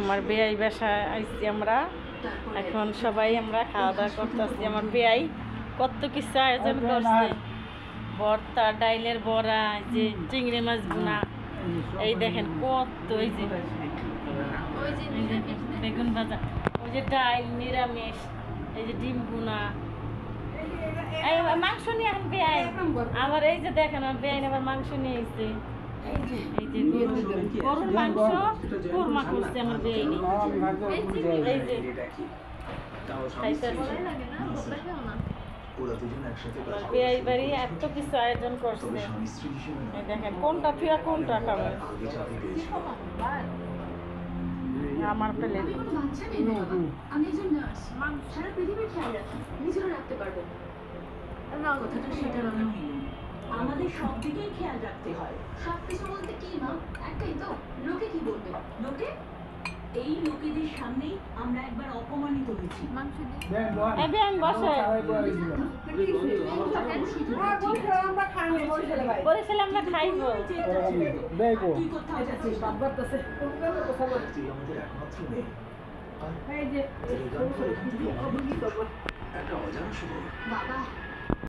আমার বেয়াই বাসায় আইছি আমরা এখন সবাই আমরা খাওয়া দাওয়া করতেছি। আমার বেয়াই কত কিছু আয়োজন করছে, ভর্তা, ডাইলের বড়া, যে চিংড়ি মাছ ভুনা, এই দেখেন কত, এই যে বেগুন ভাজা, ওই যে ডাইল নিরামিষ, এই যে ডিম ভুনা, এই মাংস নিয়ে এখন বেয়াই আমার, এই যে দেখেন আমার বেয়াই আবার মাংস নিয়ে এসেছে, এই যে গরুর মাংস কোরমা করছে আমার বেয়াই, এই যে বেয়াই বাড়ি এত কিছু আয়োজন করছে, এই দেখেন কোনটা থেকে কোনটা খাবে আমার পেলে। আমি একজন নার্স, সারা পৃথিবীর খেয়াল রাখি, নিজেরও রাখতে পারবেন। কথাটা সেটা নয়, আমাদের সব দিকেই খেয়াল রাখতে হয়। সব কিছু বলতে কি মা, একটাই তো, লোকে কি বলবে? লোকে এই লোকেদের সামনেই আমরা একবার অপমানিত হয়েছি। বলেছিলাম না খাইবো, বাবা